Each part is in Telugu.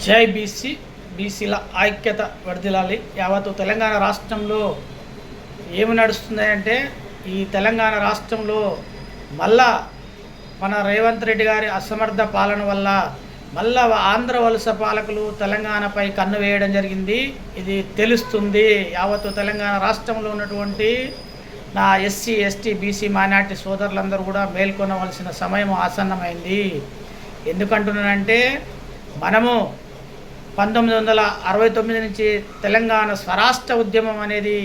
జై బీసీ, బీసీల ఐక్యత వర్ధిల్లాలి. యావత్తు తెలంగాణ రాష్ట్రంలో ఏమి నడుస్తుంది అంటే, ఈ తెలంగాణ రాష్ట్రంలో మళ్ళా మన రేవంత్ రెడ్డి గారి అసమర్థ పాలన వల్ల మళ్ళా ఆంధ్ర వలస పాలకులు తెలంగాణపై కన్ను వేయడం జరిగింది. ఇది తెలుస్తుంది. యావత్తు తెలంగాణ రాష్ట్రంలో ఉన్నటువంటి నా ఎస్సీ, ఎస్టీ, బీసీ, మైనార్టీ సోదరులందరూ కూడా మేల్కొనవలసిన సమయం ఆసన్నమైంది. ఎందుకంటున్నానంటే, మనము 1969 నుంచి తెలంగాణ స్వరాష్ట్ర ఉద్యమం అనేది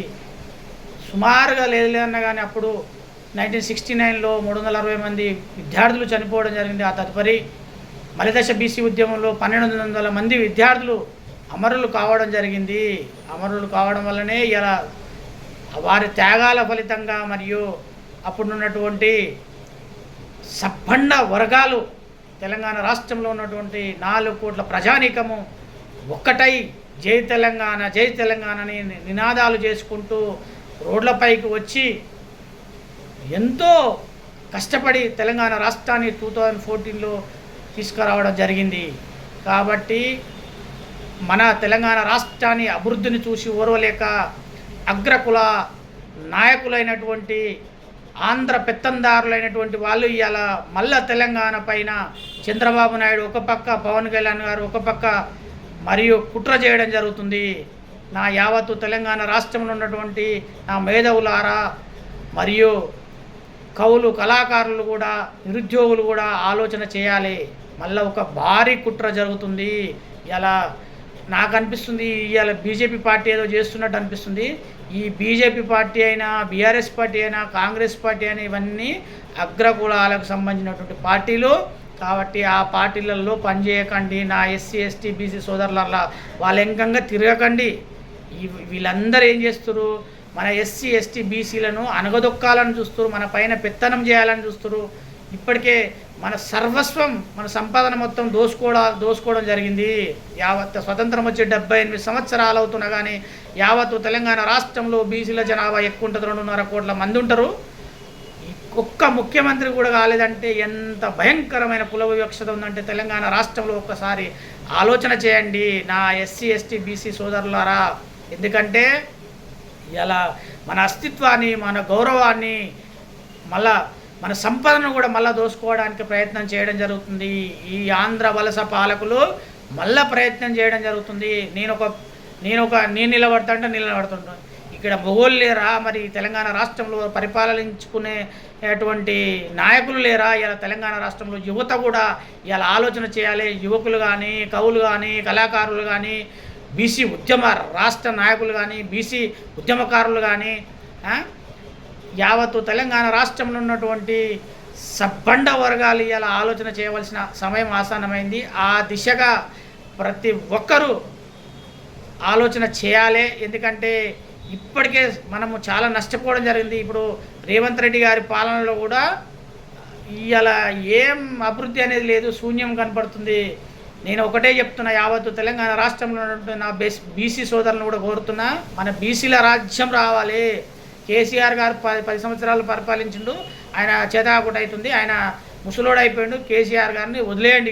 సుమారుగా లేదన్నా కానీ అప్పుడు 1969లో 360 మంది విద్యార్థులు చనిపోవడం జరిగింది. ఆ తదుపరి మలిదశ బీసీ ఉద్యమంలో 1200 మంది విద్యార్థులు అమరులు కావడం జరిగింది. అమరులు కావడం వల్లనే ఇలా వారి త్యాగాల ఫలితంగా మరియు అప్పుడున్నటువంటి సబ్బండ వర్గాలు తెలంగాణ రాష్ట్రంలో ఉన్నటువంటి 4 కోట్ల ప్రజానీకము ఒక్కటై జై తెలంగాణ, జై తెలంగాణ అని నినాదాలు చేసుకుంటూ రోడ్లపైకి వచ్చి ఎంతో కష్టపడి తెలంగాణ రాష్ట్రాన్ని 2014లో తీసుకురావడం జరిగింది. కాబట్టి మన తెలంగాణ రాష్ట్రాన్ని అభివృద్ధిని చూసి ఓర్వలేక అగ్రకుల నాయకులైనటువంటి ఆంధ్ర పెత్తందారులైనటువంటి వాళ్ళు ఇవాళ మళ్ళా తెలంగాణ పైన చంద్రబాబు నాయుడు ఒక పక్క, పవన్ కళ్యాణ్ గారు ఒక పక్క మరియు కుట్ర చేయడం జరుగుతుంది. నా యావత్తు తెలంగాణ రాష్ట్రంలో ఉన్నటువంటి నా మేధావులారా మరియు కవులు, కళాకారులు కూడా, నిరుద్యోగులు కూడా ఆలోచన చేయాలి. మళ్ళీ ఒక భారీ కుట్ర జరుగుతుంది. ఇలా నాకు అనిపిస్తుంది, ఇవాళ బీజేపీ పార్టీ ఏదో చేస్తున్నట్టు అనిపిస్తుంది. ఈ బీజేపీ పార్టీ అయినా, బీఆర్ఎస్ పార్టీ అయినా, కాంగ్రెస్ పార్టీ అయినా ఇవన్నీ అగ్రకులాలకు సంబంధించినటువంటి పార్టీలు. కాబట్టి ఆ పార్టీలలో పనిచేయకండి. నా ఎస్సీ, ఎస్టీ, బీసీ సోదరుల వాళ్ళ ఎంకంగా తిరగకండి. వీళ్ళందరూ ఏం చేస్తారు? మన ఎస్సీ, ఎస్టీ, బీసీలను అనగదొక్కాలని చూస్తారు, మన పైన పెత్తనం చేయాలని చూస్తారు. ఇప్పటికే మన సర్వస్వం, మన సంపాదన మొత్తం దోసుకోవడం జరిగింది. యావత్ స్వతంత్రం వచ్చి 78 సంవత్సరాలు అవుతున్నా కానీ యావత్తు తెలంగాణ రాష్ట్రంలో బీసీల జనాభా ఎక్కువ ఉంటుంది. 2.5 కోట్ల మంది ఉంటారు. ఒక్క ముఖ్యమంత్రి కూడా కాలేదంటే ఎంత భయంకరమైన కుల వివక్షత ఉందంటే తెలంగాణ రాష్ట్రంలో ఒక్కసారి ఆలోచన చేయండి నా ఎస్సీ, ఎస్టీ, బీసీ సోదరులారా. ఎందుకంటే ఇలా మన అస్తిత్వాన్ని, మన గౌరవాన్ని, మళ్ళా మన సంపదను కూడా మళ్ళీ దోసుకోవడానికి ప్రయత్నం చేయడం జరుగుతుంది. ఈ ఆంధ్ర వలస పాలకులు మళ్ళీ ప్రయత్నం చేయడం జరుగుతుంది. నేను నిలబడుతుంటాను. ఇక్కడ మొగోళ్ళు లేరా? మరి తెలంగాణ రాష్ట్రంలో పరిపాలించుకునేటువంటి నాయకులు లేరా? ఇలా తెలంగాణ రాష్ట్రంలో యువత కూడా ఇలా ఆలోచన చేయాలి. యువకులు కానీ, కవులు కానీ, కళాకారులు కానీ, బీసీ ఉద్యమ రాష్ట్ర నాయకులు కానీ, బీసీ ఉద్యమకారులు కానీ, యావత్తు తెలంగాణ రాష్ట్రంలో ఉన్నటువంటి సబ్బండ వర్గాలు ఇలా ఆలోచన చేయవలసిన సమయం ఆసన్నమైంది. ఆ దిశగా ప్రతి ఒక్కరూ ఆలోచన చేయాలి. ఎందుకంటే ఇప్పటికే మనము చాలా నష్టపోవడం జరిగింది. ఇప్పుడు రేవంత్ రెడ్డి గారి పాలనలో కూడా ఇలా ఏం అభివృద్ధి అనేది లేదు, శూన్యం కనపడుతుంది. నేను ఒకటే చెప్తున్నా, యావత్తు తెలంగాణ రాష్ట్రంలో ఉన్నటువంటి నా బీసీ సోదరులను కూడా కోరుతున్నా, మన బీసీల రాజ్యం రావాలి. కేసీఆర్ గారు 10 సంవత్సరాలు పరిపాలించిండు. ఆయన చేతాకుట అవుతుంది, ఆయన ముసలోడు అయిపోయిండు. కేసీఆర్ గారిని వదిలేయండి.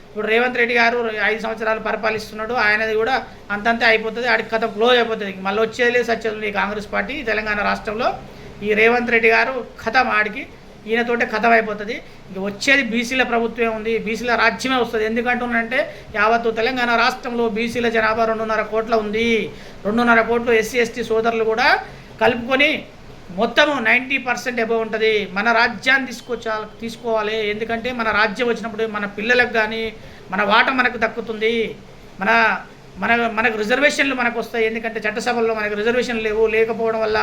ఇప్పుడు రేవంత్ రెడ్డి గారు 5 సంవత్సరాలు పరిపాలిస్తున్నాడు. ఆయనది కూడా అంతంతే అయిపోతుంది. ఆడికి కథ క్లోజ్ అయిపోతుంది. మళ్ళీ వచ్చేది సచ్చేది కాంగ్రెస్ పార్టీ తెలంగాణ రాష్ట్రంలో. ఈ రేవంత్ రెడ్డి గారు కథం, ఆడికి ఈయనతోటే కథం అయిపోతుంది. ఇంక వచ్చేది బీసీల ప్రభుత్వమే ఉంది, బీసీల రాజ్యమే వస్తుంది. ఎందుకంటున్నానంటే యావత్తు తెలంగాణ రాష్ట్రంలో బీసీల జనాభా 2.5 కోట్ల ఉంది. 2.5 కోట్లు ఎస్సీ, ఎస్టీ సోదరులు కూడా కలుపుకొని మొత్తము 90% అబవ్ ఉంటుంది. మన రాజ్యాన్ని తీసుకోవాలి. ఎందుకంటే మన రాజ్యం వచ్చినప్పుడు మన పిల్లలకు కానీ మన వాట మనకు దక్కుతుంది. మనకు రిజర్వేషన్లు మనకు వస్తాయి. ఎందుకంటే చట్టసభల్లో మనకు రిజర్వేషన్లు లేకపోవడం వల్ల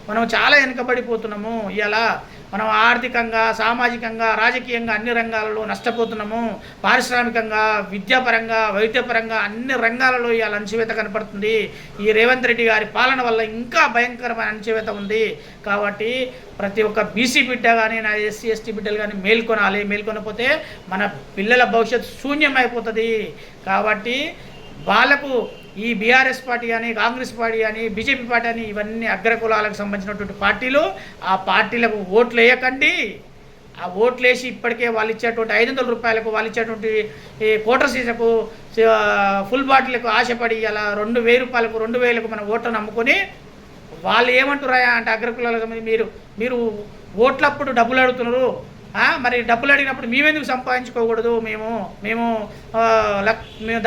మనం చాలా వెనుకబడిపోతున్నాము. ఇలా మనం ఆర్థికంగా, సామాజికంగా, రాజకీయంగా అన్ని రంగాలలో నష్టపోతున్నాము. పారిశ్రామికంగా, విద్యాపరంగా, వైద్యపరంగా అన్ని రంగాలలో ఇవాళ అణచివేత కనపడుతుంది. ఈ రేవంత్ రెడ్డి గారి పాలన వల్ల ఇంకా భయంకరమైన అణచివేత ఉంది. కాబట్టి ప్రతి ఒక్క బీసీ బిడ్డ కానీ, నా ఎస్సీ, ఎస్టీ బిడ్డలు కానీ మేల్కొనాలి. మేల్కొనకపోతే మన పిల్లల భవిష్యత్తు శూన్యం అయిపోతుంది. కాబట్టి వాళ్ళకు ఈ బీఆర్ఎస్ పార్టీ కానీ, కాంగ్రెస్ పార్టీ కానీ, బీజేపీ పార్టీ అని ఇవన్నీ అగ్రకులాలకు సంబంధించినటువంటి పార్టీలు. ఆ పార్టీలకు ఓట్లు వేయకండి. ఆ ఓట్లేసి ఇప్పటికే వాళ్ళు ఇచ్చేటువంటి 500 రూపాయలకు, వాళ్ళు ఇచ్చేటువంటి ఈ కోటర్ సీసకు, ఫుల్ బాటిల్కు ఆశపడి అలా 2000 రూపాయలకు, 2000కు మన ఓట్లను నమ్ముకొని వాళ్ళు ఏమంటున్నాయా అంటే అగ్రకులాలకు మీరు ఓట్లప్పుడు డబ్బులు అడుగుతున్నారు, మరి డబ్బులు అడిగినప్పుడు మేమెందుకు సంపాదించుకోకూడదు, మేము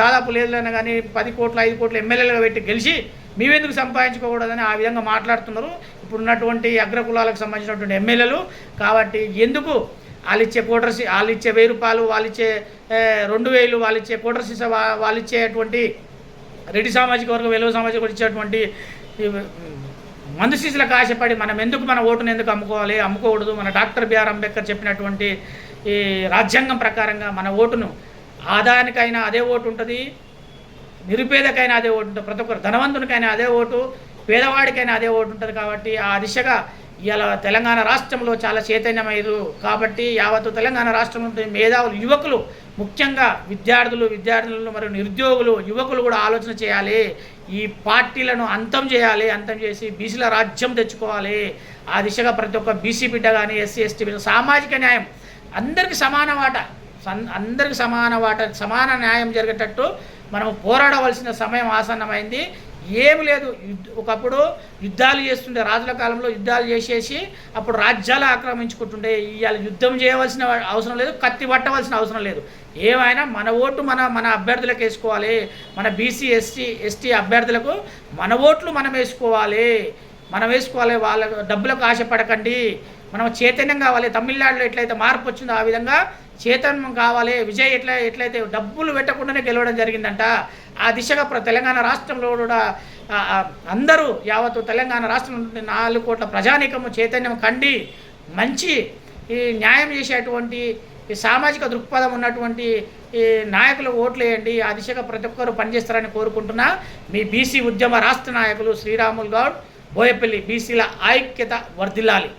దాదాపు లేదులైనా కానీ 10 కోట్లు 5 కోట్లు ఎమ్మెల్యేలుగా పెట్టి గెలిచి మేమెందుకు సంపాదించుకోకూడదని ఆ విధంగా మాట్లాడుతున్నారు ఇప్పుడున్నటువంటి అగ్రకులాలకు సంబంధించినటువంటి ఎమ్మెల్యేలు. కాబట్టి ఎందుకు వాళ్ళు ఇచ్చే వాళ్ళు ఇచ్చే 1000 రూపాయలు, వాళ్ళు ఇచ్చే 2000, వాళ్ళు ఇచ్చే కోటర్ సీసా, వాళ్ళు ఇచ్చేటువంటి రెడ్డి సామాజిక వర్గం, వెలుగు సామాజిక వర్గం ఇచ్చేటువంటి మందు సీసులకు ఆశపడి మనం ఎందుకు మన ఓటును ఎందుకు అమ్ముకోకూడదు. మన డాక్టర్ బిఆర్ అంబేద్కర్ చెప్పినటువంటి ఈ రాజ్యాంగం ప్రకారంగా మన ఓటును ఆదాయానికైనా అదే ఓటు ఉంటుంది, నిరుపేదకైనా అదే ఓటు ఉంటుంది, ప్రతి ఒక్కరు ధనవంతునికైనా అదే ఓటు, పేదవాడికైనా అదే ఓటు ఉంటుంది. కాబట్టి ఆ దిశగా ఇలా తెలంగాణ రాష్ట్రంలో చాలా చైతన్యమయ్యారు. కాబట్టి యావత్తు తెలంగాణ రాష్ట్రంలో మేధావులు, యువకులు, ముఖ్యంగా విద్యార్థులను మరియు నిరుద్యోగులు, యువకులు కూడా ఆలోచన చేయాలి. ఈ పార్టీలను అంతం చేయాలి, అంతం చేసి బీసీల రాజ్యం తెచ్చుకోవాలి. ఆ దిశగా ప్రతి ఒక్క బీసీ బిడ్డ కానీ, ఎస్సీ ఎస్టీ బిడ్డ, సామాజిక న్యాయం అందరికీ సమాన వాట, సమాన న్యాయం జరిగేటట్టు మనం పోరాడవలసిన సమయం ఆసన్నమైంది. ఏమి లేదు, ఒకప్పుడు యుద్ధాలు చేస్తుండే, రాజుల కాలంలో యుద్ధాలు చేసేసి అప్పుడు రాజ్యాలు ఆక్రమించుకుంటుండే. ఇవాళ యుద్ధం చేయవలసిన అవసరం లేదు, కత్తి పట్టవలసిన అవసరం లేదు. ఏమైనా మన ఓటు మన అభ్యర్థులకు వేసుకోవాలి. మన బీసీ ఎస్టీ అభ్యర్థులకు మన ఓట్లు మనం వేసుకోవాలి. వాళ్ళ డబ్బులకు ఆశపడకండి. మనం చైతన్యం కావాలి. తమిళనాడులో ఎట్లయితే మార్పు వచ్చిందో ఆ విధంగా చైతన్యం కావాలి. విజయ్ ఎట్లయితే డబ్బులు పెట్టకుండానే గెలవడం జరిగిందంట, ఆ దిశగా తెలంగాణ రాష్ట్రంలో కూడా అందరూ యావత్తు తెలంగాణ రాష్ట్రంలో 4 కోట్ల ప్రజానీకము చైతన్యం కండి మంచి ఈ న్యాయం చేసేటువంటి ఈ సామాజిక దృక్పథం ఉన్నటువంటి ఈ నాయకులు ఓట్లు వేయండి. ఆ దిశగా ప్రతి ఒక్కరూ పనిచేస్తారని కోరుకుంటున్నా. మీ బీసీ ఉద్యమ రాష్ట్ర నాయకులు శ్రీరాములు గౌడ్, బోయపల్లి. బీసీల ఐక్యత వర్ధిల్లాలి.